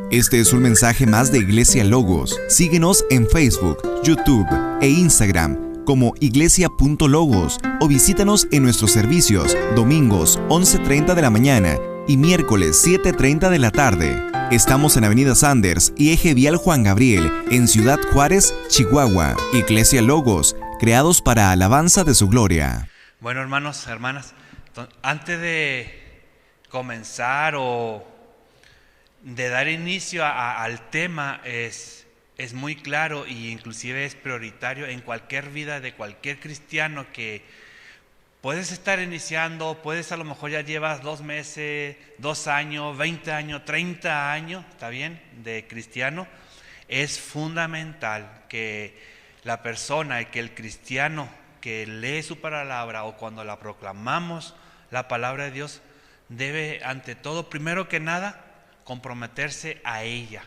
Este es un mensaje más de Iglesia Logos. Síguenos en Facebook, YouTube e Instagram como iglesia.logos o visítanos en nuestros servicios domingos 11:30 de la mañana y miércoles 7:30 de la tarde. Estamos en Avenida Sanders y Eje Vial Juan Gabriel, en Ciudad Juárez, Chihuahua. Iglesia Logos, creados para alabanza de su gloria. Bueno, hermanos, hermanas, antes de comenzar o de dar inicio al tema, es muy claro e inclusive es prioritario en cualquier vida de cualquier cristiano que puedes estar iniciando, puedes a lo mejor ya llevas 2 meses, 2 años, 20 años, 30 años, ¿está bien?, de cristiano. Es fundamental que la persona, que el cristiano que lee su palabra o cuando la proclamamos, la palabra de Dios, debe ante todo, primero que nada, comprometerse a ella,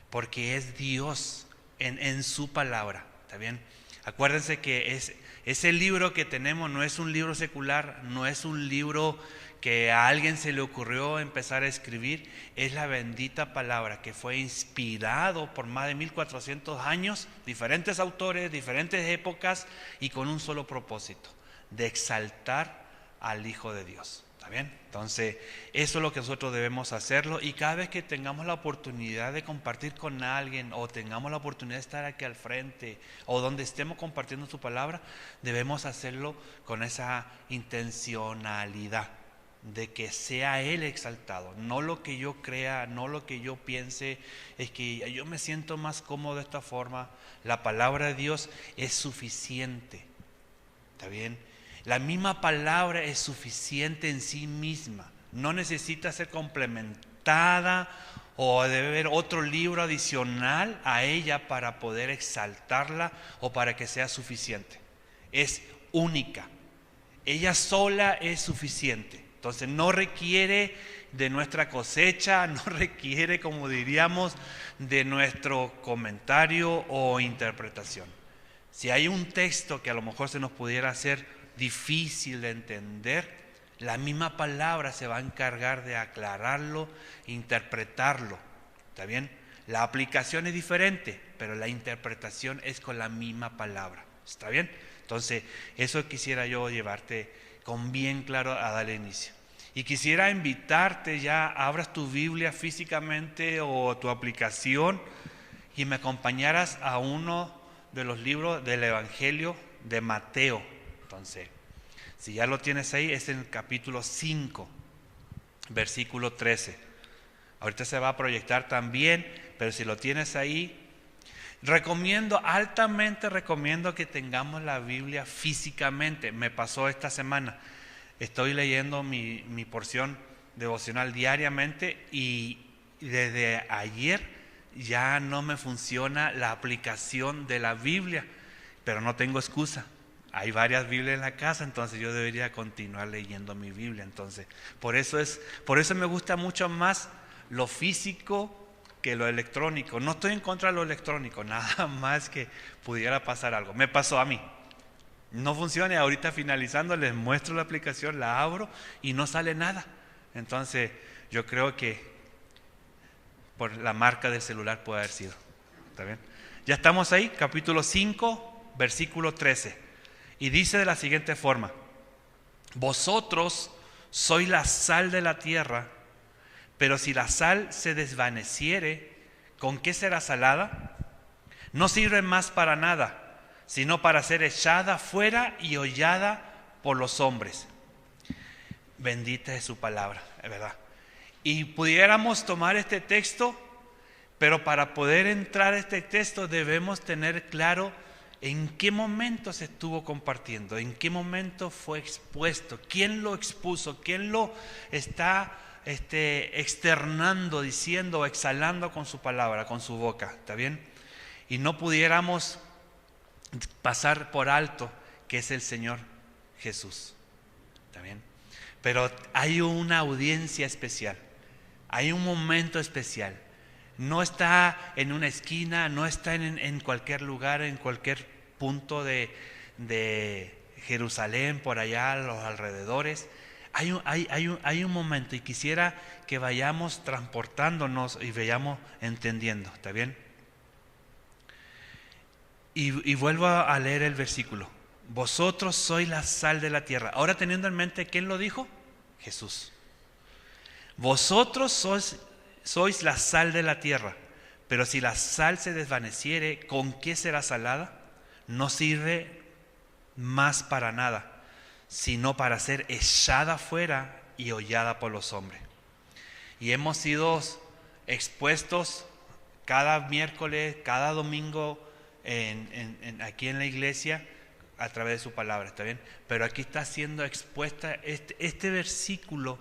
porque es Dios en su palabra, ¿está bien? Acuérdense que ese libro que tenemos no es un libro secular, no es un libro que a alguien se le ocurrió empezar a escribir, es la bendita palabra que fue inspirado por más de 1400 años, diferentes autores, diferentes épocas y con un solo propósito, de exaltar al Hijo de Dios. ¿Está bien? Entonces, eso es lo que nosotros debemos hacerlo, y cada vez que tengamos la oportunidad de compartir con alguien o tengamos la oportunidad de estar aquí al frente o donde estemos compartiendo su palabra, debemos hacerlo con esa intencionalidad de que sea Él exaltado, no lo que yo crea, no lo que yo piense, es que yo me siento más cómodo de esta forma. La palabra de Dios es suficiente, ¿está bien? La misma palabra es suficiente en sí misma, no necesita ser complementada o debe haber otro libro adicional a ella para poder exaltarla o para que sea suficiente. Es única, ella sola es suficiente, entonces no requiere de nuestra cosecha, no requiere, como diríamos, de nuestro comentario o interpretación. Si hay un texto que a lo mejor se nos pudiera hacer difícil de entender, la misma palabra se va a encargar de aclararlo, interpretarlo, ¿está bien? La aplicación es diferente, pero la interpretación es con la misma palabra, ¿está bien? Entonces, eso quisiera yo llevarte con bien claro a darle inicio. Y quisiera invitarte, ya abras tu Biblia físicamente o tu aplicación y me acompañaras a uno de los libros del Evangelio de Mateo. Entonces, si ya lo tienes ahí, es en el capítulo 5, versículo 13. Ahorita se va a proyectar también, pero si lo tienes ahí, altamente recomiendo que tengamos la Biblia físicamente. Me pasó esta semana, estoy leyendo mi porción devocional diariamente y desde ayer ya no me funciona la aplicación de la Biblia, pero no tengo excusa. Hay varias Biblias en la casa, entonces yo debería continuar leyendo mi Biblia. Entonces, por eso me gusta mucho más lo físico que lo electrónico. No estoy en contra de lo electrónico, nada más que pudiera pasar algo. Me pasó a mí. No funciona, y ahorita finalizando les muestro la aplicación, la abro y no sale nada. Entonces, yo creo que por la marca del celular puede haber sido. ¿Está bien? Ya estamos ahí, capítulo 5, versículo 13. Y dice de la siguiente forma: vosotros sois la sal de la tierra, pero si la sal se desvaneciere, ¿con qué será salada? No sirve más para nada, sino para ser echada fuera y hollada por los hombres. Bendita es su palabra, es verdad. Y pudiéramos tomar este texto, pero para poder entrar a este texto debemos tener claro en qué momento se estuvo compartiendo, en qué momento fue expuesto, quién lo expuso, quién lo está externando, diciendo o exhalando con su palabra, con su boca, ¿está bien? Y no pudiéramos pasar por alto que es el Señor Jesús, ¿está bien? Pero hay una audiencia especial, hay un momento especial. No está en una esquina, no está en cualquier lugar, en cualquier punto de Jerusalén, por allá a los alrededores. hay un momento, y quisiera que vayamos transportándonos y vayamos entendiendo, ¿está bien? Y vuelvo a leer el versículo. Vosotros sois la sal de la tierra. Ahora teniendo en mente, ¿quién lo dijo? Jesús. Vosotros sois la sal de la tierra, pero si la sal se desvaneciere, ¿con qué será salada? No sirve más para nada, sino para ser echada fuera y hollada por los hombres. Y hemos sido expuestos cada miércoles, cada domingo aquí en la iglesia a través de su palabra, ¿está bien? Pero aquí está siendo expuesta este versículo,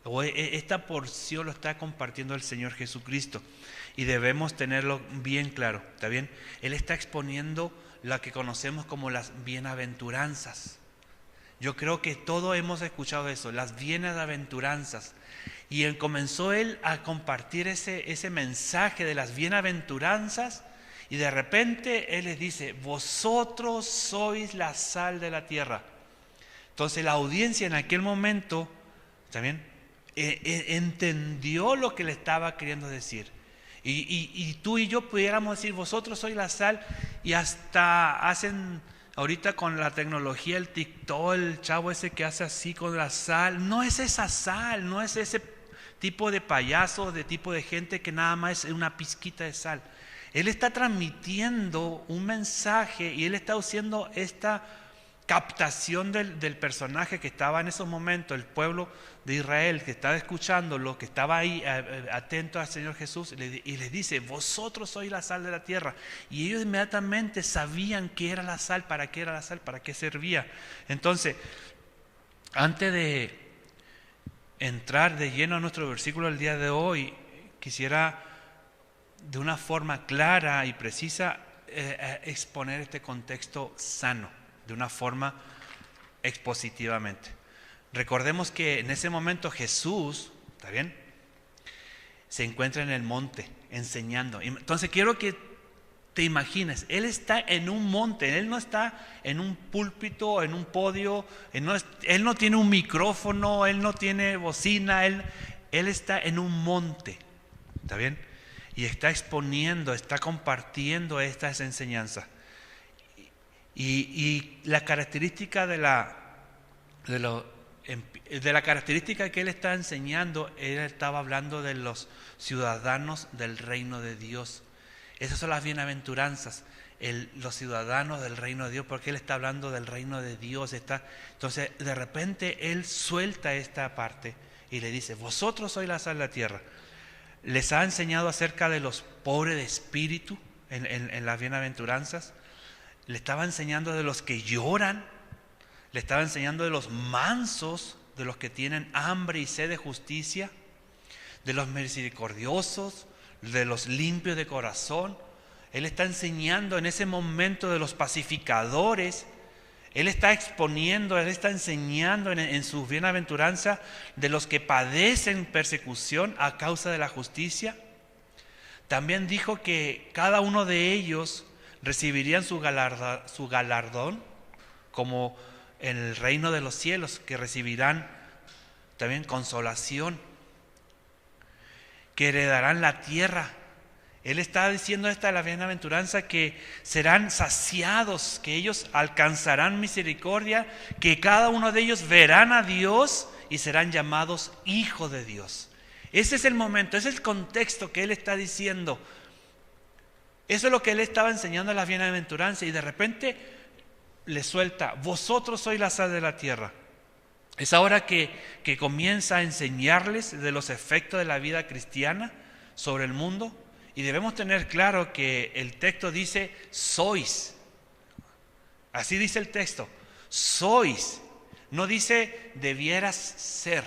o esta porción lo está compartiendo el Señor Jesucristo, y debemos tenerlo bien claro, ¿está bien? Él está exponiendo lo que conocemos como las bienaventuranzas. Yo creo que todos hemos escuchado eso, las bienaventuranzas. Y comenzó él a compartir ese mensaje de las bienaventuranzas, y de repente él les dice: vosotros sois la sal de la tierra. Entonces la audiencia en aquel momento también entendió lo que le estaba queriendo decir. Y tú y yo pudiéramos decir: vosotros sois la sal, y hasta hacen ahorita con la tecnología, el TikTok, el chavo ese que hace así con la sal. No es esa sal, no es ese tipo de payaso, de tipo de gente que nada más es una pizquita de sal. Él está transmitiendo un mensaje, y él está haciendo esta captación del personaje que estaba en esos momentos, el pueblo de Israel que estaba escuchándolo, que estaba ahí atento al Señor Jesús, y les dice: vosotros sois la sal de la tierra. Y ellos inmediatamente sabían qué era la sal, para qué era la sal, para qué servía. Entonces, antes de entrar de lleno a nuestro versículo del día de hoy, quisiera de una forma clara y precisa exponer este contexto sano, de una forma expositivamente. Recordemos que en ese momento Jesús, ¿está bien?, se encuentra en el monte enseñando. Entonces quiero que te imagines, él está en un monte, él no está en un púlpito, en un podio, él no tiene un micrófono, él no tiene bocina, él está en un monte, ¿está bien? Y está exponiendo, está compartiendo estas enseñanzas. Y la característica de la característica que él está enseñando, él estaba hablando de los ciudadanos del reino de Dios. Esas son las bienaventuranzas, los ciudadanos del reino de Dios, porque él está hablando del reino de Dios. Entonces, de repente, él suelta esta parte y le dice: vosotros sois la sal de la tierra. Les ha enseñado acerca de los pobres de espíritu en las bienaventuranzas. Le estaba enseñando de los que lloran. Le estaba enseñando de los mansos, de los que tienen hambre y sed de justicia, de los misericordiosos, de los limpios de corazón. Él está enseñando en ese momento de los pacificadores. Él está exponiendo, él está enseñando en sus bienaventuranzas de los que padecen persecución a causa de la justicia. También dijo que cada uno de ellos recibirían su galardón, como en el reino de los cielos, que recibirán también consolación, que heredarán la tierra. Él está diciendo esta de la bienaventuranza, que serán saciados, que ellos alcanzarán misericordia, que cada uno de ellos verán a Dios y serán llamados hijos de Dios. Ese es el momento, ese es el contexto que él está diciendo. Eso es lo que él estaba enseñando en las bienaventuranzas, y de repente le suelta: vosotros sois la sal de la tierra. Es ahora que comienza a enseñarles de los efectos de la vida cristiana sobre el mundo. Y debemos tener claro que el texto dice: sois. Así dice el texto: sois. No dice debieras ser.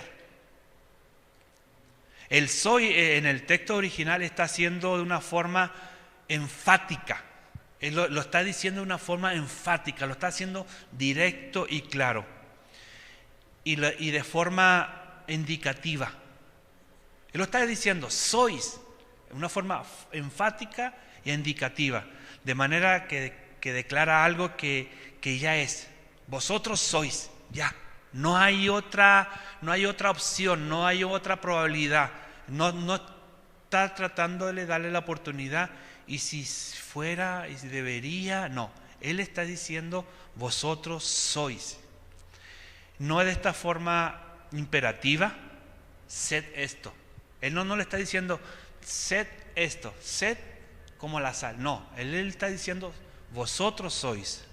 El soy en el texto original está haciendo de una forma enfática. Él lo está diciendo de una forma enfática, lo está haciendo directo y claro. Y de forma indicativa. Él lo está diciendo: sois. Una forma enfática e indicativa, de manera que declara algo que ya es. Vosotros sois, ya, No hay otra opción, no hay otra probabilidad. No está tratando de darle la oportunidad y si fuera y si debería, no. Él está diciendo, vosotros sois. No es de esta forma imperativa, sed esto. Él no le está diciendo, sed esto, sed como la sal. No, él está diciendo, vosotros sois.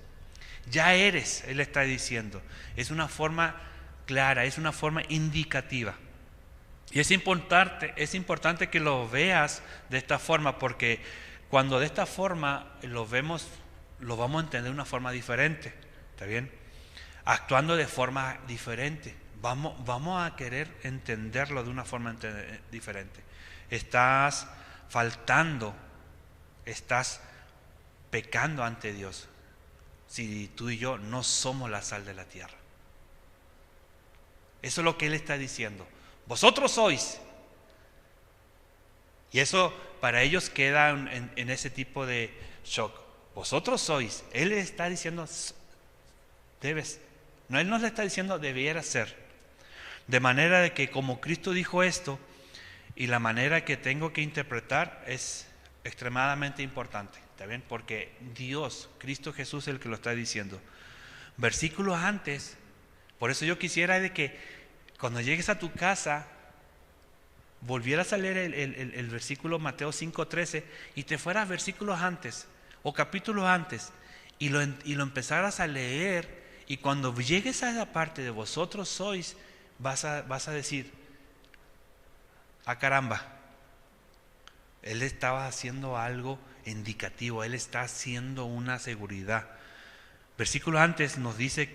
Ya eres, él está diciendo. Es una forma clara, es una forma indicativa. Y es importante que lo veas de esta forma, porque cuando de esta forma lo vemos, lo vamos a entender de una forma diferente. ¿Está bien? Actuando de forma diferente. Vamos a querer entenderlo de una forma diferente. Estás faltando, estás pecando ante Dios si tú y yo no somos la sal de la tierra. Eso es lo que Él está diciendo. Vosotros sois. Y eso para ellos queda en ese tipo de shock. Vosotros sois. Él está diciendo, debes. No, Él no le está diciendo, debiera ser. De manera de que como Cristo dijo esto, y la manera que tengo que interpretar es extremadamente importante. ¿Está bien? Porque Dios, Cristo Jesús es el que lo está diciendo. Versículos antes, por eso yo quisiera de que cuando llegues a tu casa, volvieras a leer el versículo Mateo 5:13 y te fueras versículos antes o capítulos antes y lo empezaras a leer, y cuando llegues a esa parte de vosotros sois, vas a decir, ah caramba, Él estaba haciendo algo indicativo, Él está haciendo una seguridad. Versículo antes nos dice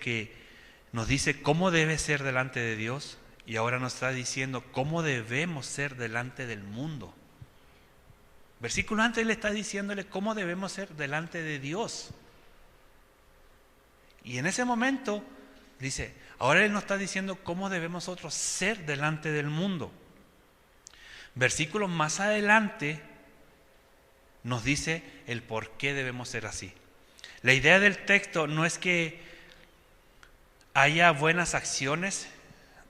cómo debe ser delante de Dios, y ahora nos está diciendo cómo debemos ser delante del mundo. Versículo antes Él está diciéndole cómo debemos ser delante de Dios. Y en ese momento dice, ahora Él nos está diciendo cómo debemos nosotros ser delante del mundo. Versículos más adelante nos dice el por qué debemos ser así. La idea del texto no es que haya buenas acciones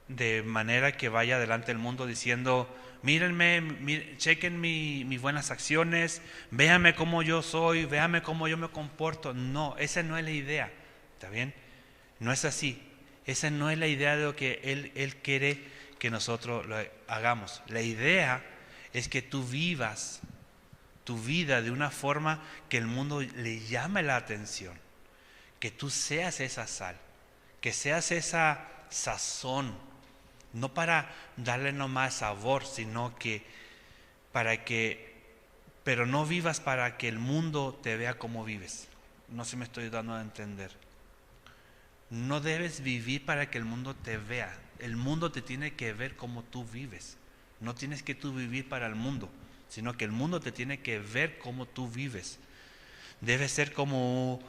de manera que vaya delante del mundo diciendo, mírenme, chequen mis buenas acciones, véanme cómo yo soy, véanme cómo yo me comporto. No, esa no es la idea. ¿Está bien? No es así. Esa no es la idea de lo que Él quiere que nosotros lo hagamos. La idea es que tú vivas tu vida de una forma que el mundo le llame la atención. Que tú seas esa sal, que seas esa sazón, no para darle nomás sabor, sino que pero no vivas para que el mundo te vea como vives. No sé si me estoy dando a entender. No debes vivir para que el mundo te vea. El mundo te tiene que ver como tú vives. No tienes que tú vivir para el mundo, sino que el mundo te tiene que ver como tú vives. Debes ser como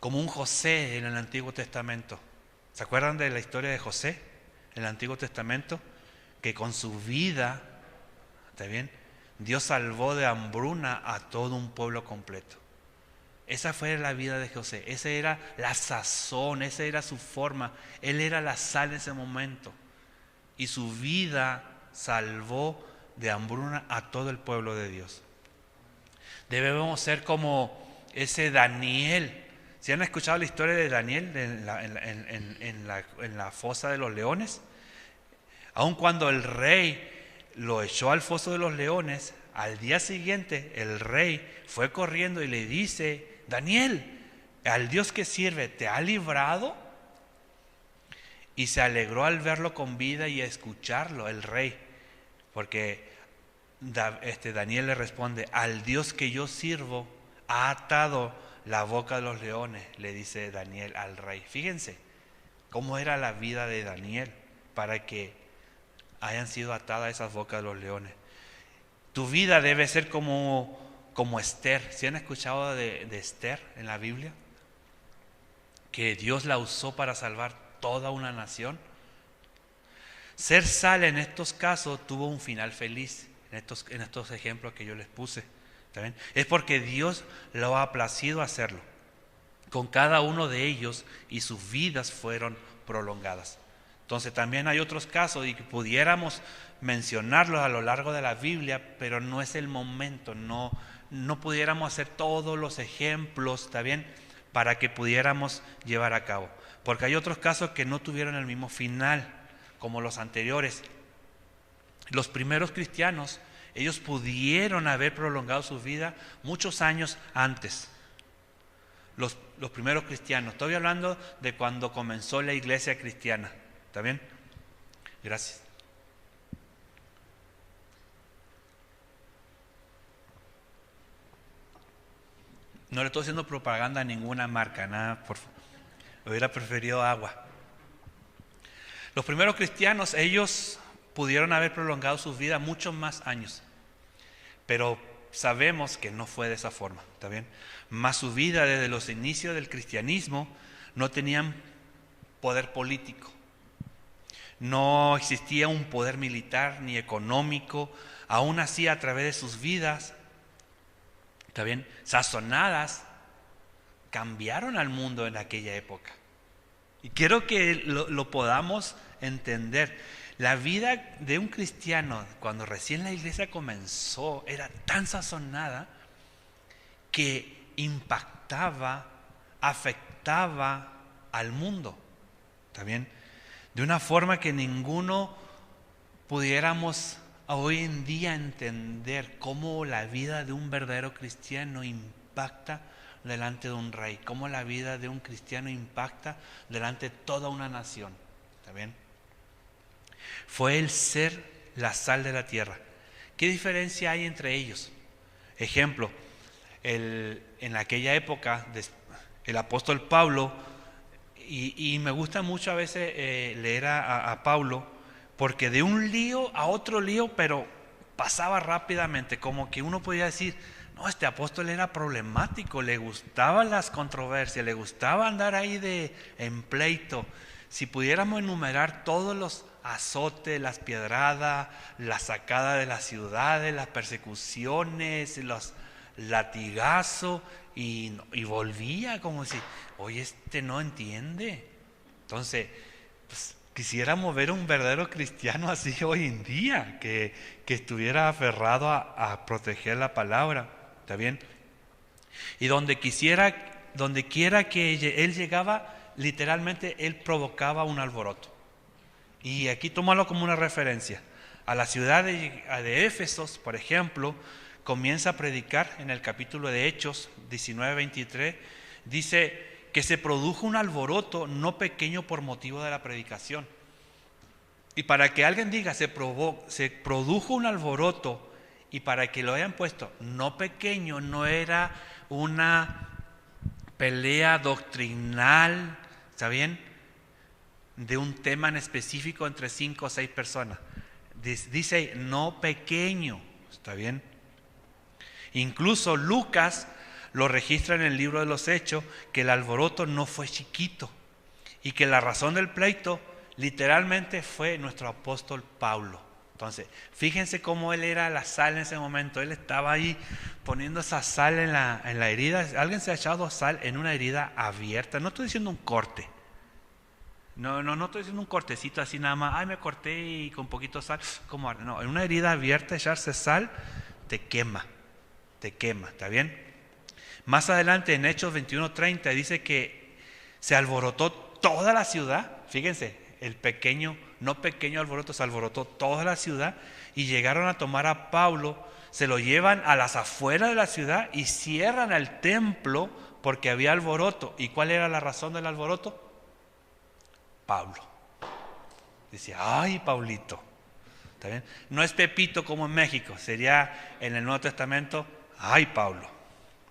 un José en el Antiguo Testamento. ¿Se acuerdan de la historia de José en el Antiguo Testamento? Que con su vida, ¿está bien?, Dios salvó de hambruna a todo un pueblo completo. Esa fue la vida de José. Esa era la sazón, esa era su forma. Él era la sal en ese momento. Y su vida salvó de hambruna a todo el pueblo de Dios. Debemos ser como ese Daniel. ¿Se han escuchado la historia de Daniel en la fosa de los leones? Aun cuando el rey lo echó al foso de los leones, al día siguiente el rey fue corriendo y le dice, Daniel, al Dios que sirve, ¿te ha librado? Y se alegró al verlo con vida y a escucharlo el rey, porque Daniel le responde, al Dios que yo sirvo ha atado la boca de los leones, le dice Daniel al rey. Fíjense cómo era la vida de Daniel para que hayan sido atadas esas bocas de los leones. Tu vida debe ser como Esther. ¿Sí han escuchado de Esther en la Biblia? Que Dios la usó para salvar toda una nación. Ser sal en estos casos tuvo un final feliz, en estos ejemplos que yo les puse. ¿Está bien? Es porque Dios lo ha placido hacerlo con cada uno de ellos y sus vidas fueron prolongadas. Entonces también hay otros casos y que pudiéramos mencionarlos a lo largo de la Biblia, pero no es el momento, no pudiéramos hacer todos los ejemplos, ¿está bien?, para que pudiéramos llevar a cabo. Porque hay otros casos que no tuvieron el mismo final como los anteriores. Los primeros cristianos, ellos pudieron haber prolongado su vida muchos años antes. Los primeros cristianos, estoy hablando de cuando comenzó la iglesia cristiana. ¿Está bien? Gracias. No le estoy haciendo propaganda a ninguna marca, nada, por favor. Hubiera preferido agua. Los primeros cristianos, ellos pudieron haber prolongado sus vidas muchos más años, pero sabemos que no fue de esa forma, ¿está bien? Más su vida desde los inicios del cristianismo no tenían poder político, no existía un poder militar ni económico. Aún así, a través de sus vidas, ¿está bien?, sazonadas, cambiaron al mundo en aquella época. Y quiero que lo podamos entender. La vida de un cristiano, cuando recién la iglesia comenzó, era tan sazonada que impactaba, afectaba al mundo. ¿Está bien? De una forma que ninguno pudiéramos hoy en día entender cómo la vida de un verdadero cristiano impacta delante de un rey, cómo la vida de un cristiano impacta delante de toda una nación. ¿Está bien? Fue el ser la sal de la tierra. ¿Qué diferencia hay entre ellos? Ejemplo, en aquella época el apóstol Pablo, y me gusta mucho a veces leer a Pablo, porque de un lío a otro lío, pero pasaba rápidamente, como que uno podía decir, no, este apóstol era problemático, le gustaban las controversias, le gustaba andar ahí en pleito. Si pudiéramos enumerar todos los azotes, las piedradas, la sacada de las ciudades, las persecuciones, los latigazos, y volvía como si, oye, este no entiende. Entonces, pues, quisiéramos ver un verdadero cristiano así hoy en día, que estuviera aferrado a proteger la palabra. ¿Está bien? Y donde quiera que él llegaba, literalmente él provocaba un alboroto. Y aquí tómalo como una referencia. A la ciudad de Éfesos, por ejemplo, comienza a predicar en el capítulo de Hechos 19:23. Dice que se produjo un alboroto no pequeño por motivo de la predicación. Y para que alguien diga se produjo un alboroto, y para que lo hayan puesto no pequeño, no era una pelea doctrinal, ¿está bien?, de un tema en específico entre 5 o 6 personas. Dice no pequeño, ¿está bien? Incluso Lucas lo registra en el libro de los Hechos, que el alboroto no fue chiquito y que la razón del pleito literalmente fue nuestro apóstol Pablo. Entonces, fíjense cómo él era la sal en ese momento. Él estaba ahí poniendo esa sal en la herida. ¿Alguien se ha echado sal en una herida abierta? No estoy diciendo un corte. No estoy diciendo un cortecito así nada más. Ay, me corté y con poquito sal. ¿Cómo? No, en una herida abierta echarse sal te quema, ¿está bien? Más adelante en Hechos 21:30 dice que se alborotó toda la ciudad. Fíjense, no pequeño alboroto, se alborotó toda la ciudad y llegaron a tomar a Pablo, se lo llevan a las afueras de la ciudad y cierran el templo porque había alboroto. ¿Y cuál era la razón del alboroto? Pablo. Dice, ay, Paulito. ¿Está bien? No es Pepito como en México, sería en el Nuevo Testamento, ay, Pablo.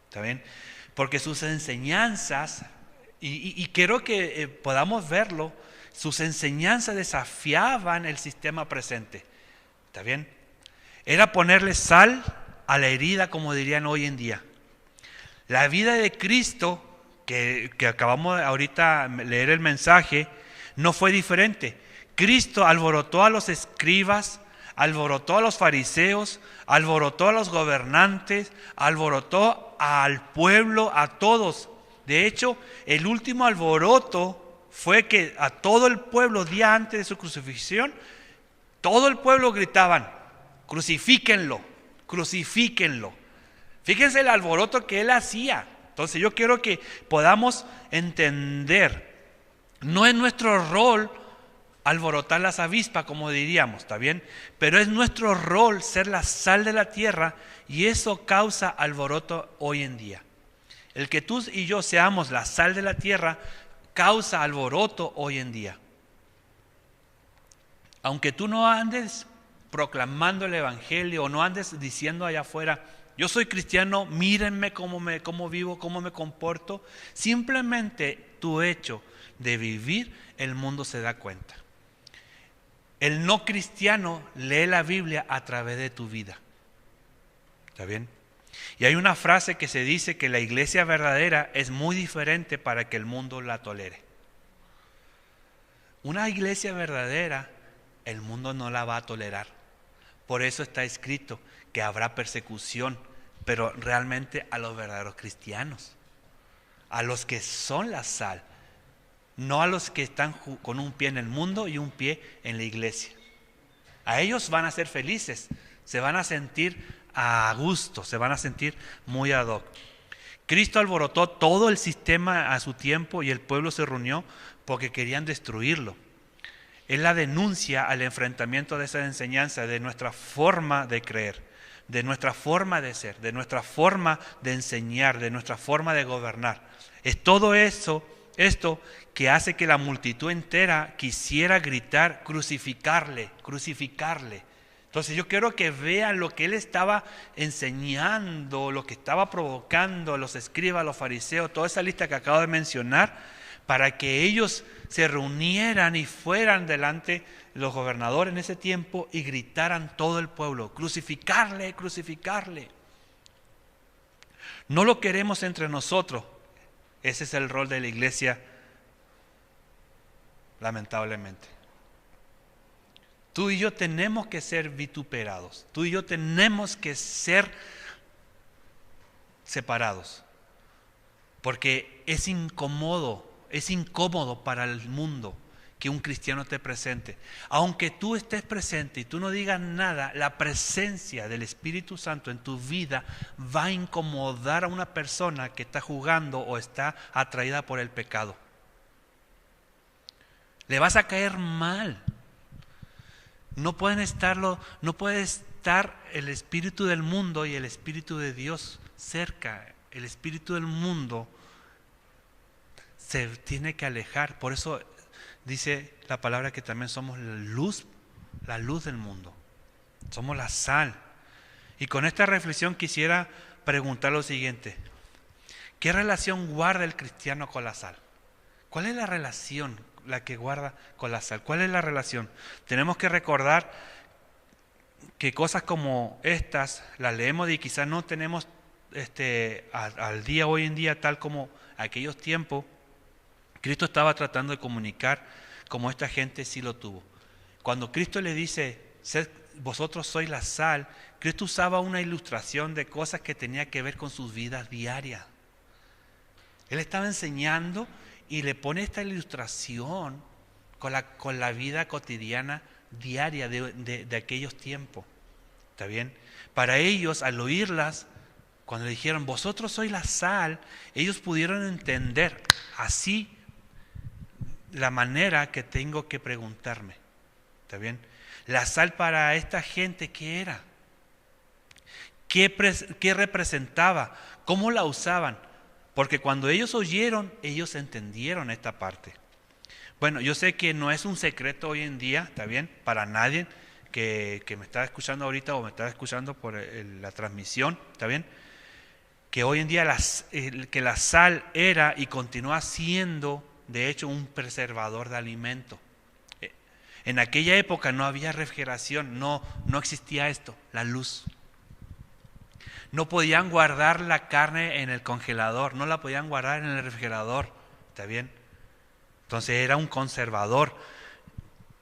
¿Está bien? Porque sus enseñanzas, y quiero que podamos verlo, sus enseñanzas desafiaban el sistema presente. ¿Está bien? Era ponerle sal a la herida, como dirían hoy en día. La vida de Cristo, que acabamos ahorita de leer el mensaje, no fue diferente. Cristo alborotó a los escribas, alborotó a los fariseos, alborotó a los gobernantes, alborotó al pueblo, a todos. De hecho, el último alboroto fue que a todo el pueblo, día antes de su crucifixión, todo el pueblo gritaban: crucifíquenlo, crucifíquenlo. Fíjense el alboroto que él hacía. Entonces yo quiero que podamos entender, no es nuestro rol alborotar las avispas, como diríamos, ¿está bien? Pero es nuestro rol ser la sal de la tierra, y eso causa alboroto hoy en día. El que tú y yo seamos la sal de la tierra causa alboroto hoy en día. Aunque tú no andes proclamando el evangelio o no andes diciendo allá afuera: yo soy cristiano, mírenme cómo vivo, cómo me comporto. Simplemente tu hecho de vivir, el mundo se da cuenta. El no cristiano lee la Biblia a través de tu vida. ¿Está bien? Y hay una frase que se dice que la iglesia verdadera es muy diferente para que el mundo la tolere. Una iglesia verdadera, el mundo no la va a tolerar. Por eso está escrito que habrá persecución, pero realmente a los verdaderos cristianos, a los que son la sal, no a los que están con un pie en el mundo y un pie en la iglesia. A ellos van a ser felices, se van a sentir a gusto, se van a sentir muy ad hoc. Cristo alborotó todo el sistema a su tiempo y el pueblo se reunió porque querían destruirlo. Es la denuncia al enfrentamiento de esa enseñanza, de nuestra forma de creer, de nuestra forma de ser, de nuestra forma de enseñar, de nuestra forma de gobernar. Es todo esto que hace que la multitud entera quisiera gritar: crucificarle, crucificarle. Entonces yo quiero que vean lo que él estaba enseñando, lo que estaba provocando a los escribas, a los fariseos, toda esa lista que acabo de mencionar, para que ellos se reunieran y fueran delante de los gobernadores en ese tiempo y gritaran todo el pueblo: crucificarle, crucificarle. No lo queremos entre nosotros. Ese es el rol de la iglesia, lamentablemente. Tú y yo tenemos que ser vituperados. Tú y yo tenemos que ser separados. Porque es incómodo para el mundo que un cristiano esté presente. Aunque tú estés presente y tú no digas nada, la presencia del Espíritu Santo en tu vida va a incomodar a una persona que está jugando o está atraída por el pecado. Le vas a caer mal. No puede estar el espíritu del mundo y el espíritu de Dios cerca. El espíritu del mundo se tiene que alejar. Por eso dice la palabra que también somos la luz del mundo. Somos la sal. Y con esta reflexión quisiera preguntar lo siguiente: ¿qué relación guarda el cristiano con la sal? ¿Cuál es la relación la que guarda con la sal? ¿Cuál es la relación? Tenemos que recordar que cosas como estas las leemos y quizás no tenemos al día hoy en día tal como aquellos tiempos. Cristo estaba tratando de comunicar como esta gente sí lo tuvo. Cuando Cristo le dice: vosotros sois la sal, Cristo usaba una ilustración de cosas que tenía que ver con sus vidas diarias. Él estaba enseñando y le pone esta ilustración con la vida cotidiana diaria de aquellos tiempos. ¿Está bien? Para ellos, al oírlas, cuando le dijeron: vosotros sois la sal, ellos pudieron entender así la manera que tengo que preguntarme. ¿Está bien? La sal para esta gente, ¿qué era? ¿Qué representaba? ¿Cómo la usaban? Porque cuando ellos oyeron, ellos entendieron esta parte. Bueno, yo sé que no es un secreto hoy en día, ¿está bien? Para nadie que me está escuchando ahorita o me está escuchando por la transmisión, ¿está bien? Que hoy en día que la sal era y continúa siendo, de hecho, un preservador de alimento. En aquella época no había refrigeración, no existía esto, la luz. No podían guardar la carne en el congelador, no la podían guardar en el refrigerador, ¿está bien? Entonces era un conservador.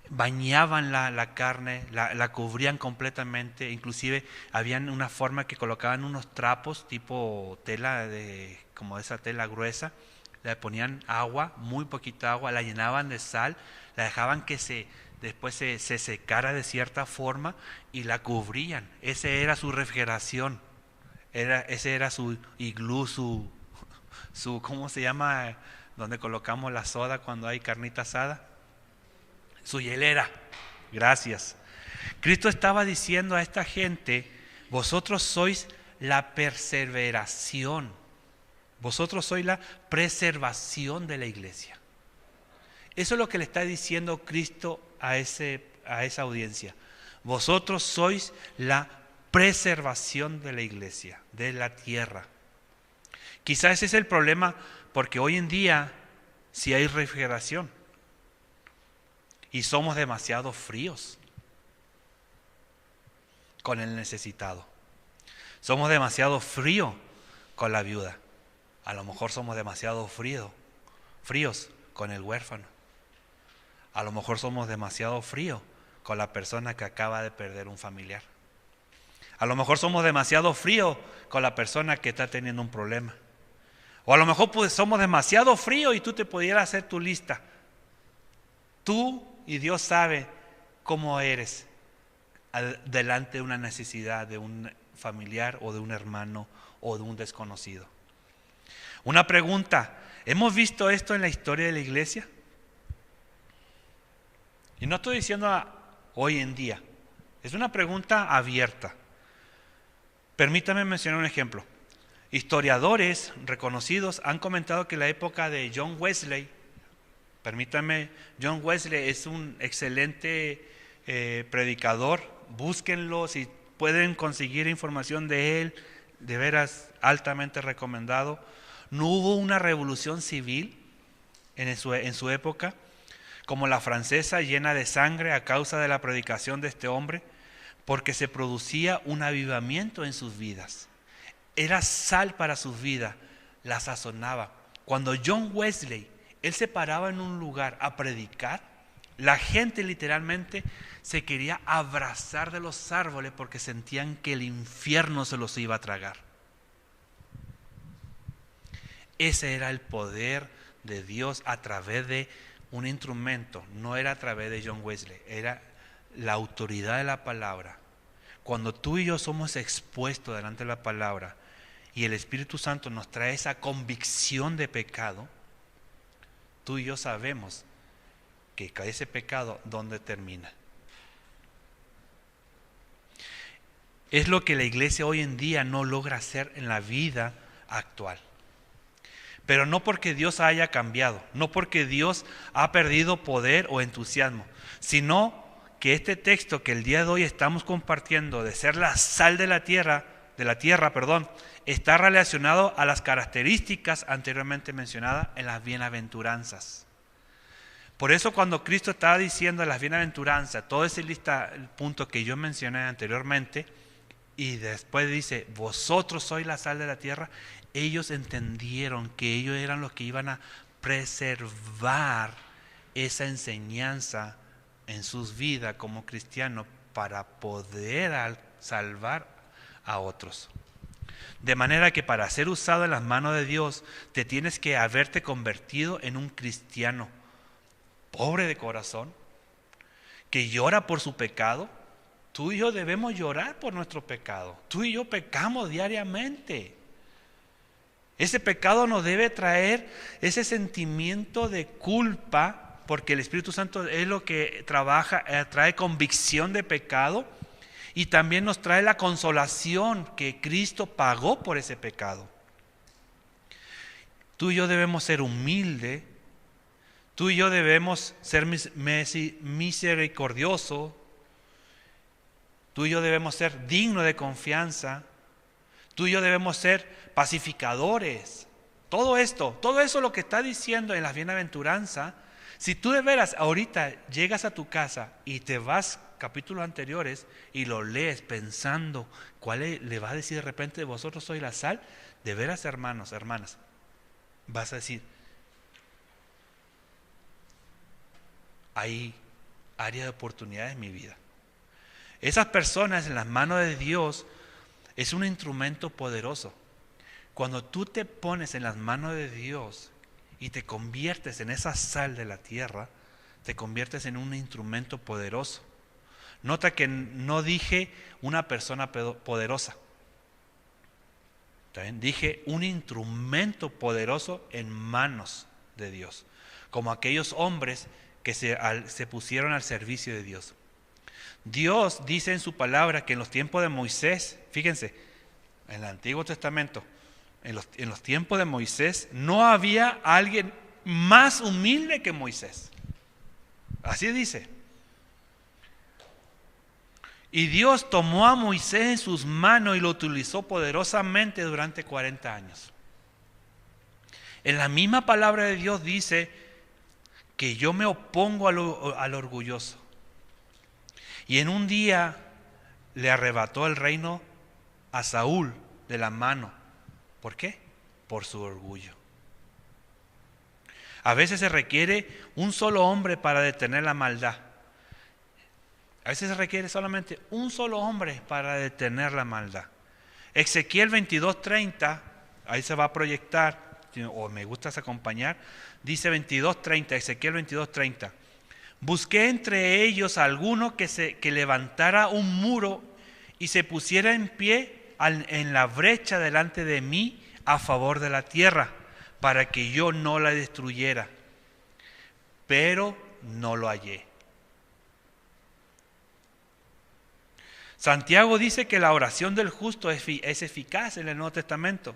Bañaban la carne, la cubrían completamente, inclusive habían una forma que colocaban unos trapos tipo tela, como esa tela gruesa, le ponían agua, muy poquita agua, la llenaban de sal, la dejaban que después se secara de cierta forma y la cubrían. Esa era su refrigeración, ese era su iglú, su ¿cómo se llama? Donde colocamos la soda cuando hay carnita asada. Su hielera. Gracias. Cristo estaba diciendo a esta gente, vosotros sois la perseveración. Vosotros sois la preservación de la iglesia. Eso es lo que le está diciendo Cristo a esa audiencia. Vosotros sois la preservación de la iglesia, de la tierra. Quizás ese es el problema, porque hoy en día sí hay refrigeración y somos demasiado fríos con el necesitado. Somos demasiado fríos con la viuda. A lo mejor somos demasiado fríos con el huérfano. A lo mejor somos demasiado fríos con la persona que acaba de perder un familiar. A lo mejor somos demasiado fríos con la persona que está teniendo un problema. O a lo mejor pues, somos demasiado fríos y tú te pudieras hacer tu lista. Tú y Dios sabe cómo eres delante de una necesidad de un familiar o de un hermano o de un desconocido. Una pregunta, ¿hemos visto esto en la historia de la iglesia? Y no estoy diciendo hoy en día, es una pregunta abierta. Permítame mencionar un ejemplo. Historiadores reconocidos han comentado que la época de John Wesley, John Wesley es un excelente predicador, búsquenlo si pueden conseguir información de él, de veras altamente recomendado. No hubo una revolución civil en su época, como la francesa, llena de sangre a causa de la predicación de este hombre, porque se producía un avivamiento en sus vidas. Era sal para sus vidas, la sazonaba. Cuando John Wesley, él se paraba en un lugar a predicar, la gente literalmente se quería abrazar de los árboles porque sentían que el infierno se los iba a tragar. Ese era el poder de Dios a través de un instrumento, no era a través de John Wesley, era la autoridad de la palabra. Cuando tú y yo somos expuestos delante de la palabra y el Espíritu Santo nos trae esa convicción de pecado, tú y yo sabemos que ese pecado, ¿dónde termina? Es lo que la iglesia hoy en día no logra hacer en la vida actual. Pero no porque Dios haya cambiado, no porque Dios ha perdido poder o entusiasmo, sino que este texto que el día de hoy estamos compartiendo de ser la sal de la tierra, está relacionado a las características anteriormente mencionadas en las bienaventuranzas. Por eso cuando Cristo estaba diciendo las bienaventuranzas, todo ese punto que yo mencioné anteriormente, y después dice, vosotros sois la sal de la tierra, ellos entendieron que ellos eran los que iban a preservar esa enseñanza en sus vidas como cristianos para poder salvar a otros. De manera que para ser usado en las manos de Dios, te tienes que haberte convertido en un cristiano pobre de corazón, que llora por su pecado. Tú y yo debemos llorar por nuestro pecado. Tú y yo pecamos diariamente. Ese pecado nos debe traer ese sentimiento de culpa, porque el Espíritu Santo es lo que trabaja, trae convicción de pecado y también nos trae la consolación que Cristo pagó por ese pecado. Tú y yo debemos ser humildes, tú y yo debemos ser misericordiosos, tú y yo debemos ser dignos de confianza, tú y yo debemos ser pacificadores. Todo eso lo que está diciendo en las bienaventuranzas, si tú de veras ahorita llegas a tu casa y te vas capítulos anteriores y lo lees pensando cuál le va a decir de repente, vosotros sois la sal, de veras hermanos, hermanas, vas a decir, hay área de oportunidad en mi vida. Esas personas en las manos de Dios es un instrumento poderoso. Cuando tú te pones en las manos de Dios y te conviertes en esa sal de la tierra, te conviertes en un instrumento poderoso. Nota que no dije una persona poderosa. ¿Está bien? Dije un instrumento poderoso en manos de Dios, como aquellos hombres que se pusieron al servicio de Dios. Dios dice en su palabra que en los tiempos de Moisés, fíjense, en el Antiguo Testamento, en los tiempos de Moisés no había alguien más humilde que Moisés. Así dice. Y Dios tomó a Moisés en sus manos y lo utilizó poderosamente durante 40 años. En la misma palabra de Dios dice que yo me opongo al orgulloso. Y en un día le arrebató el reino a Saúl de la mano. ¿Por qué? Por su orgullo. A veces se requiere un solo hombre para detener la maldad. A veces se requiere solamente un solo hombre para detener la maldad. Ezequiel 22:30, ahí se va a proyectar, o me gusta acompañar, dice 22:30, Ezequiel 22:30. Busqué entre ellos a alguno que levantara un muro y se pusiera en pie en la brecha delante de mí a favor de la tierra, para que yo no la destruyera. Pero no lo hallé. Santiago dice que la oración del justo es eficaz en el Nuevo Testamento.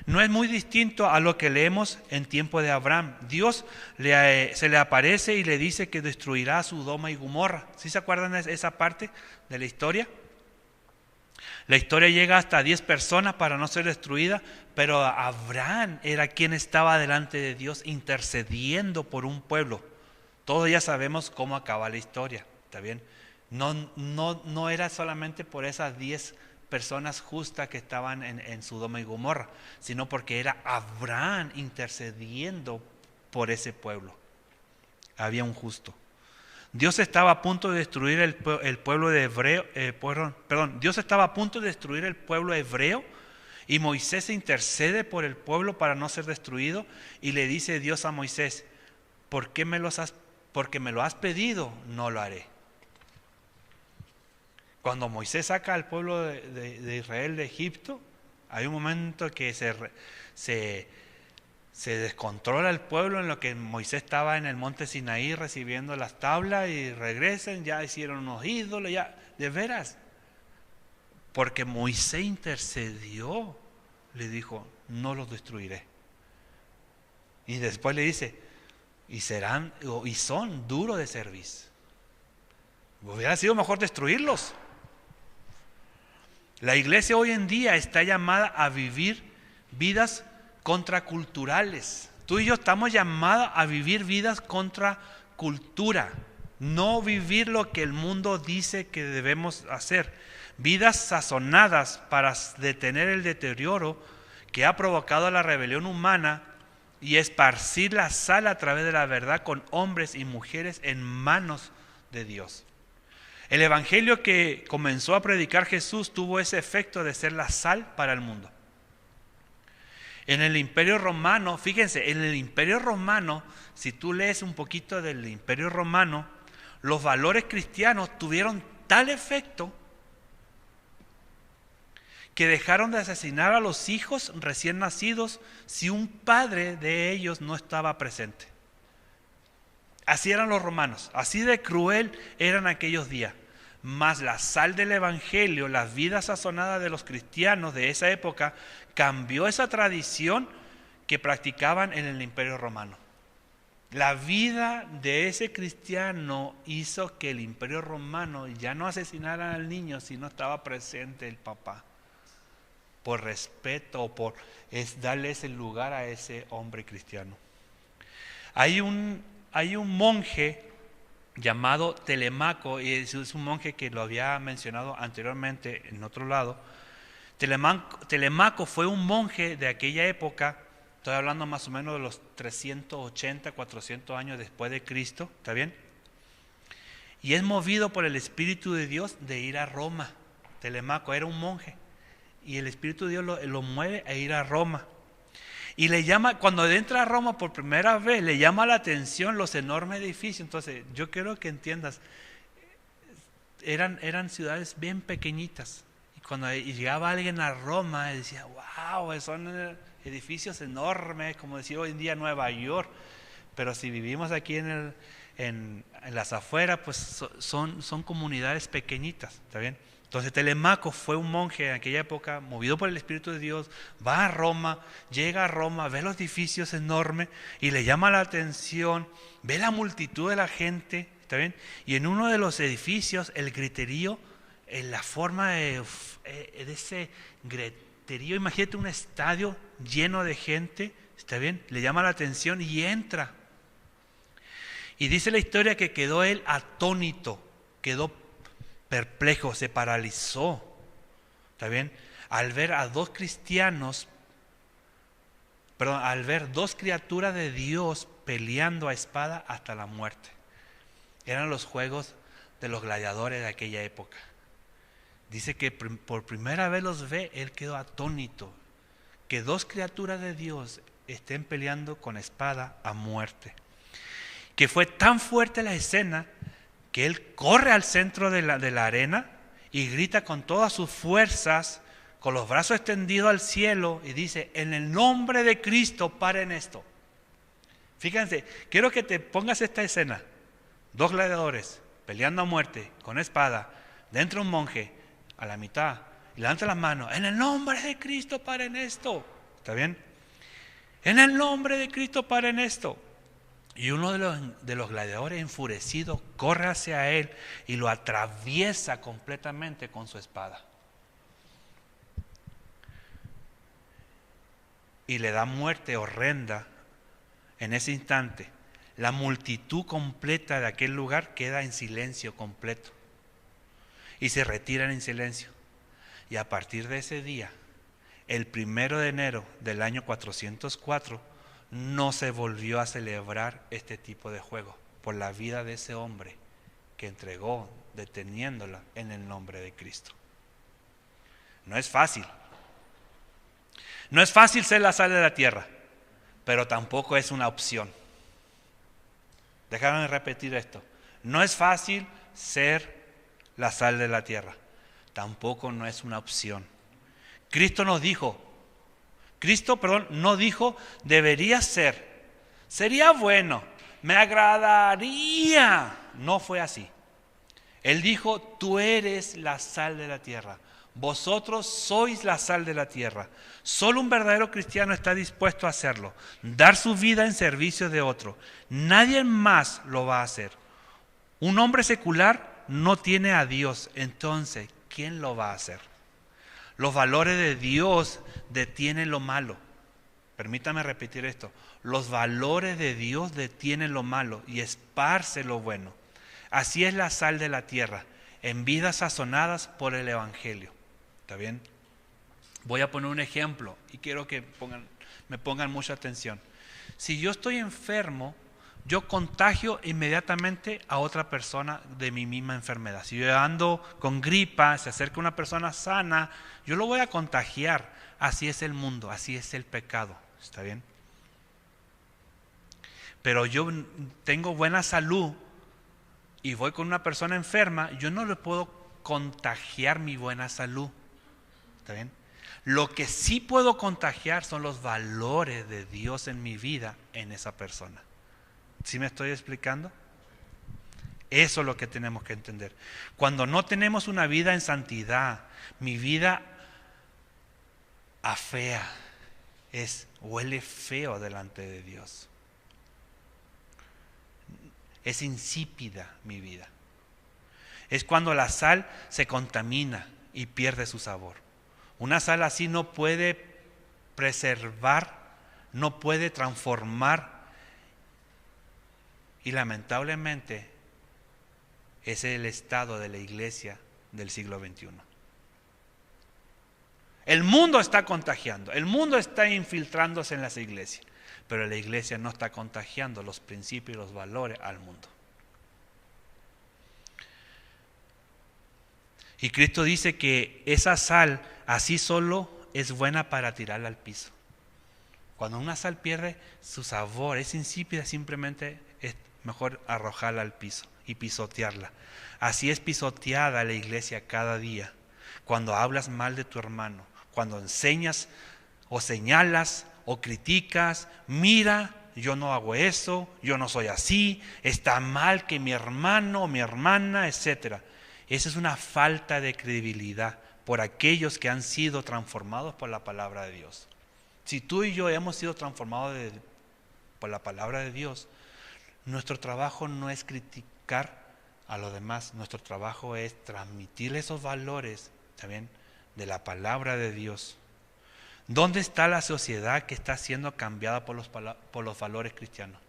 No es muy distinto a lo que leemos en tiempo de Abraham. Dios se le aparece y le dice que destruirá a Sodoma y Gomorra. ¿Sí se acuerdan de esa parte de la historia? La historia llega hasta 10 personas para no ser destruida, pero Abraham era quien estaba delante de Dios intercediendo por un pueblo. Todos ya sabemos cómo acaba la historia, ¿está bien? No era solamente por esas 10 personas justas que estaban en Sodoma y Gomorra, sino porque era Abraham intercediendo por ese pueblo. Había un justo. Dios estaba a punto de destruir el pueblo de hebreo, Dios estaba a punto de destruir el pueblo hebreo y Moisés intercede por el pueblo para no ser destruido y le dice Dios a Moisés, porque me lo has pedido, no lo haré. Cuando Moisés saca al pueblo de Israel de Egipto, hay un momento que se descontrola el pueblo en lo que Moisés estaba en el monte Sinaí recibiendo las tablas y regresan, ya hicieron unos ídolos, ya, de veras. Porque Moisés intercedió, le dijo, no los destruiré. Y después le dice, y son duros de cerviz. Hubiera sido mejor destruirlos. La iglesia hoy en día está llamada a vivir vidas contraculturales. Tú y yo estamos llamados a vivir vidas contra cultura, no vivir lo que el mundo dice que debemos hacer. Vidas sazonadas para detener el deterioro que ha provocado la rebelión humana y esparcir la sal a través de la verdad con hombres y mujeres en manos de Dios. El evangelio que comenzó a predicar Jesús tuvo ese efecto de ser la sal para el mundo. En el Imperio Romano, fíjense, en el Imperio Romano, si tú lees un poquito del Imperio Romano, los valores cristianos tuvieron tal efecto que dejaron de asesinar a los hijos recién nacidos si un padre de ellos no estaba presente. Así eran los romanos, así de cruel eran aquellos días. Mas la sal del evangelio, las vidas sazonadas de los cristianos de esa época, cambió esa tradición que practicaban en el Imperio Romano. La vida de ese cristiano hizo que el Imperio Romano ya no asesinara al niño si no estaba presente el papá. Por respeto o por darle ese lugar a ese hombre cristiano. Hay un monje llamado Telemaco, y es un monje que lo había mencionado anteriormente en otro lado. Telemaco fue un monje de aquella época, estoy hablando más o menos de los 380, 400 años después de Cristo, ¿está bien? Y es movido por el Espíritu de Dios de ir a Roma. Telemaco era un monje y el Espíritu de Dios lo mueve a ir a Roma. Y le llama, cuando entra a Roma por primera vez, le llama la atención los enormes edificios. Entonces, yo quiero que entiendas, eran ciudades bien pequeñitas. Y cuando llegaba alguien a Roma, decía, wow, son edificios enormes, como decir hoy en día Nueva York. Pero si vivimos aquí en las afueras, pues son comunidades pequeñitas, ¿está bien? Entonces Telemaco fue un monje en aquella época, movido por el Espíritu de Dios, va a Roma, llega a Roma, ve los edificios enormes y le llama la atención, ve la multitud de la gente, ¿está bien? Y en uno de los edificios, el griterío, en la forma de ese griterío, imagínate un estadio lleno de gente, ¿está bien? Le llama la atención y entra. Y dice la historia que quedó él atónito, quedó perplejo, se paralizó, ¿está bien? Al ver a dos criaturas de Dios peleando a espada hasta la muerte. Eran los juegos de los gladiadores de aquella época. Dice que por primera vez los ve, él quedó atónito, que dos criaturas de Dios estén peleando con espada a muerte. Que fue tan fuerte la escena que él corre al centro de la arena y grita con todas sus fuerzas, con los brazos extendidos al cielo, y dice, en el nombre de Cristo, paren esto. Fíjense, quiero que te pongas esta escena. Dos gladiadores peleando a muerte con espada, dentro un monje, a la mitad, y levanta las manos, en el nombre de Cristo, paren esto. ¿Está bien? En el nombre de Cristo, paren esto. Y uno de los gladiadores enfurecidos corre hacia él y lo atraviesa completamente con su espada. Y le da muerte horrenda en ese instante. La multitud completa de aquel lugar queda en silencio completo. Y se retiran en silencio. Y a partir de ese día, el 1 de enero del año 404, no se volvió a celebrar este tipo de juego por la vida de ese hombre que entregó deteniéndola en el nombre de Cristo. No es fácil. No es fácil ser la sal de la tierra, pero tampoco es una opción. Déjame repetir esto. No es fácil ser la sal de la tierra, tampoco no es una opción. Cristo no dijo, debería ser, sería bueno, me agradaría. No fue así. Él dijo, tú eres la sal de la tierra. Vosotros sois la sal de la tierra. Solo un verdadero cristiano está dispuesto a hacerlo, dar su vida en servicio de otro. Nadie más lo va a hacer. Un hombre secular no tiene a Dios, entonces, ¿quién lo va a hacer? Los valores de Dios detienen lo malo. Permítame repetir esto. Los valores de Dios detienen lo malo y esparce lo bueno. Así es la sal de la tierra, en vidas sazonadas por el Evangelio. ¿Está bien? Voy a poner un ejemplo y quiero que me pongan mucha atención. Si yo estoy enfermo, yo contagio inmediatamente a otra persona de mi misma enfermedad. Si yo ando con gripa, se acerca una persona sana, yo lo voy a contagiar. Así es el mundo, así es el pecado. ¿Está bien? Pero yo tengo buena salud y voy con una persona enferma, yo no le puedo contagiar mi buena salud. ¿Está bien? Lo que sí puedo contagiar son los valores de Dios en mi vida, en esa persona. ¿Sí me estoy explicando? Eso es lo que tenemos que entender. Cuando no tenemos una vida en santidad, mi vida afea, huele feo delante de Dios. Es insípida mi vida. Es cuando la sal se contamina y pierde su sabor. Una sal así no puede preservar, no puede transformar. Y lamentablemente ese es el estado de la iglesia del siglo XXI. El mundo está contagiando, el mundo está infiltrándose en las iglesias, pero la iglesia no está contagiando los principios y los valores al mundo. Y Cristo dice que esa sal así solo es buena para tirarla al piso. Cuando una sal pierde su sabor, es insípida, simplemente es mejor arrojarla al piso y pisotearla. Así es pisoteada la iglesia cada día. Cuando hablas mal de tu hermano, cuando enseñas o señalas o criticas, mira, yo no hago eso, yo no soy así, está mal que mi hermano o mi hermana, etc. Esa es una falta de credibilidad por aquellos que han sido transformados por la palabra de Dios. Si tú y yo hemos sido transformados por la palabra de Dios, nuestro trabajo no es criticar a los demás, nuestro trabajo es transmitir esos valores también de la palabra de Dios. ¿Dónde está la sociedad que está siendo cambiada por los valores cristianos?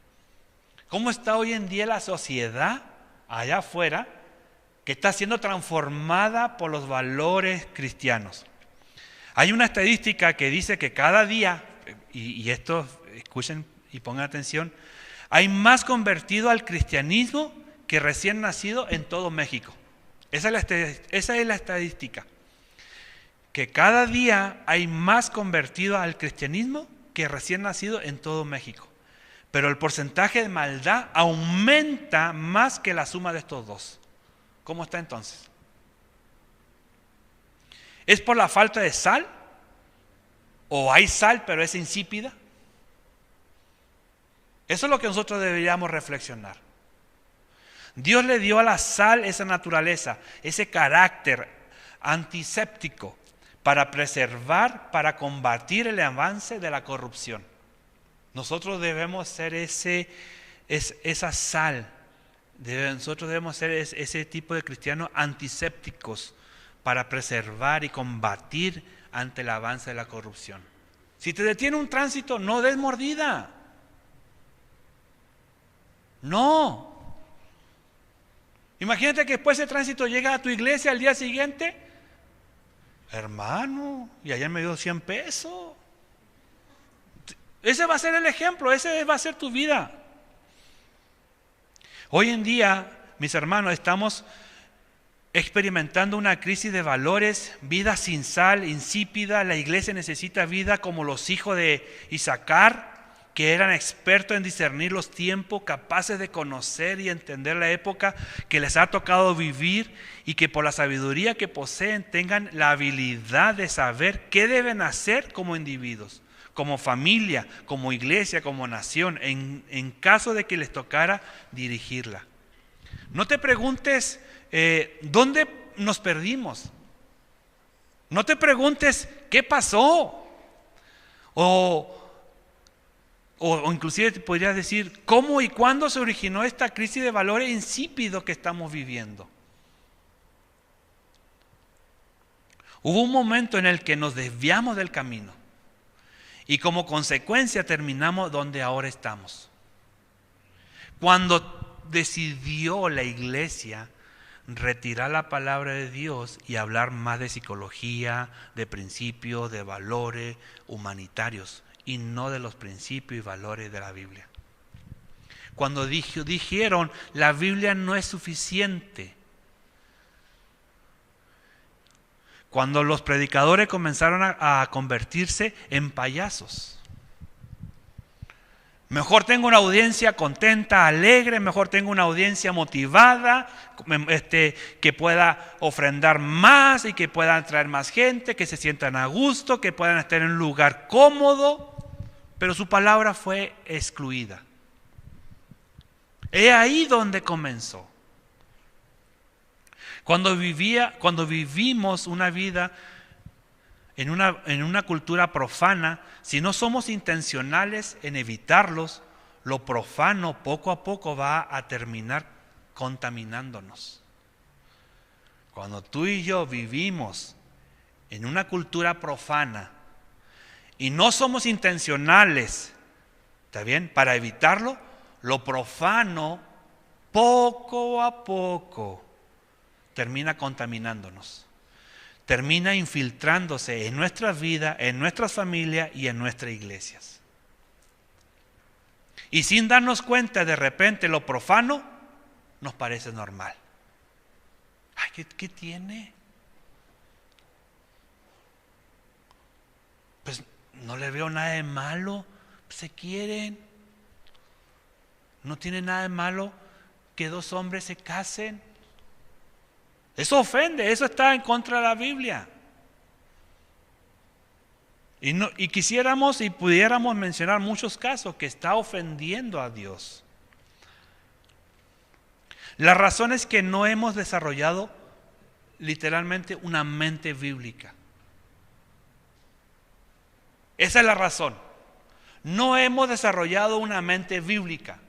¿Cómo está hoy en día la sociedad allá afuera que está siendo transformada por los valores cristianos? Hay una estadística que dice que cada día, y esto escuchen y pongan atención, hay más convertidos al cristianismo que recién nacido en todo México. Esa es la estadística. Que cada día hay más convertidos al cristianismo que recién nacido en todo México. Pero el porcentaje de maldad aumenta más que la suma de estos dos. ¿Cómo está entonces? ¿Es por la falta de sal? ¿O hay sal pero es insípida? Eso es lo que nosotros deberíamos reflexionar. Dios le dio a la sal esa naturaleza, ese carácter antiséptico para preservar, para combatir el avance de la corrupción. Nosotros debemos ser esa sal, nosotros debemos ser ese tipo de cristianos antisépticos para preservar y combatir ante el avance de la corrupción. Si te detiene un tránsito, no des mordida. No. Imagínate que después ese tránsito llega a tu iglesia al día siguiente. Hermano, y ayer me dio 100 pesos. Ese va a ser el ejemplo, ese va a ser tu vida. Hoy en día, mis hermanos, estamos experimentando una crisis de valores, vida sin sal, insípida. La iglesia necesita vida como los hijos de Isaacar, que eran expertos en discernir los tiempos, capaces de conocer y entender la época que les ha tocado vivir, y que por la sabiduría que poseen tengan la habilidad de saber qué deben hacer como individuos, como familia, como iglesia, como nación, en caso de que les tocara dirigirla. No te preguntes dónde nos perdimos. No te preguntes qué pasó. O inclusive te podrías decir cómo y cuándo se originó esta crisis de valores insípidos que estamos viviendo. Hubo un momento en el que nos desviamos del camino y como consecuencia terminamos donde ahora estamos. Cuando decidió la iglesia retirar la palabra de Dios y hablar más de psicología, de principios, de valores humanitarios y no de los principios y valores de la Biblia. Cuando dijeron la Biblia no es suficiente. Cuando los predicadores comenzaron a convertirse en payasos. Mejor tengo una audiencia contenta, alegre, mejor tengo una audiencia motivada, que pueda ofrendar más y que puedan traer más gente, que se sientan a gusto, que puedan estar en un lugar cómodo, pero su palabra fue excluida. Es ahí donde comenzó. Cuando vivimos una vida en una cultura profana, si no somos intencionales en evitarlos, lo profano poco a poco va a terminar contaminándonos. Cuando tú y yo vivimos en una cultura profana y no somos intencionales, ¿está bien?, para evitarlo, lo profano poco a poco termina contaminándonos. Termina infiltrándose en nuestra vida, en nuestras familias y en nuestras iglesias. Y sin darnos cuenta, de repente lo profano nos parece normal. Ay, ¿qué tiene? Pues no le veo nada de malo. se quieren. No tiene nada de malo que dos hombres se casen. Eso ofende, eso está en contra de la Biblia. Y quisiéramos y pudiéramos mencionar muchos casos que está ofendiendo a Dios. La razón es que no hemos desarrollado literalmente una mente bíblica. Esa es la razón. No hemos desarrollado una mente bíblica.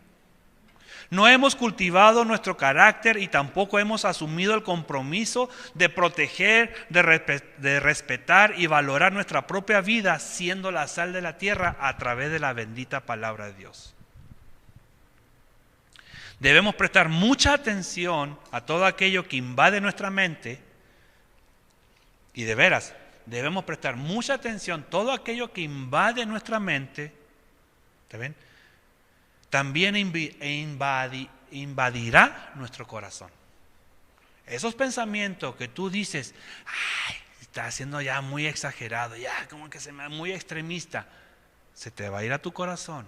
No hemos cultivado nuestro carácter y tampoco hemos asumido el compromiso de proteger, de respetar y valorar nuestra propia vida siendo la sal de la tierra a través de la bendita palabra de Dios. Debemos prestar mucha atención a todo aquello que invade nuestra mente y de veras, debemos prestar mucha atención a todo aquello que invade nuestra mente. ¿Está bien? También invadirá nuestro corazón. Esos pensamientos que tú dices, ay, está haciendo ya muy exagerado, ya como que se me muy extremista, se te va a ir a tu corazón.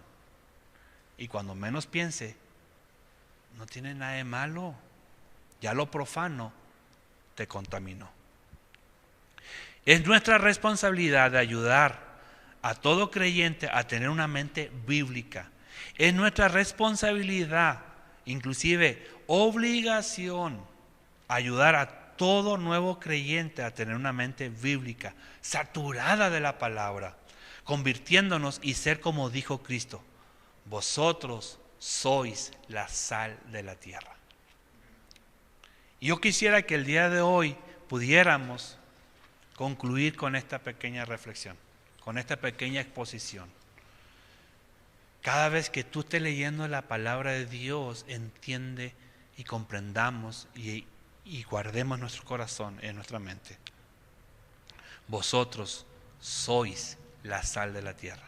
Y cuando menos piense, no tiene nada de malo. Ya lo profano te contaminó. Es nuestra responsabilidad de ayudar a todo creyente a tener una mente bíblica. Es nuestra responsabilidad, inclusive obligación, ayudar a todo nuevo creyente a tener una mente bíblica, saturada de la palabra, convirtiéndonos y ser como dijo Cristo: vosotros sois la sal de la tierra. Yo quisiera que el día de hoy pudiéramos concluir con esta pequeña reflexión, con esta pequeña exposición. Cada vez que tú estés leyendo la palabra de Dios, entiende y comprendamos y guardemos nuestro corazón en nuestra mente. Vosotros sois la sal de la tierra.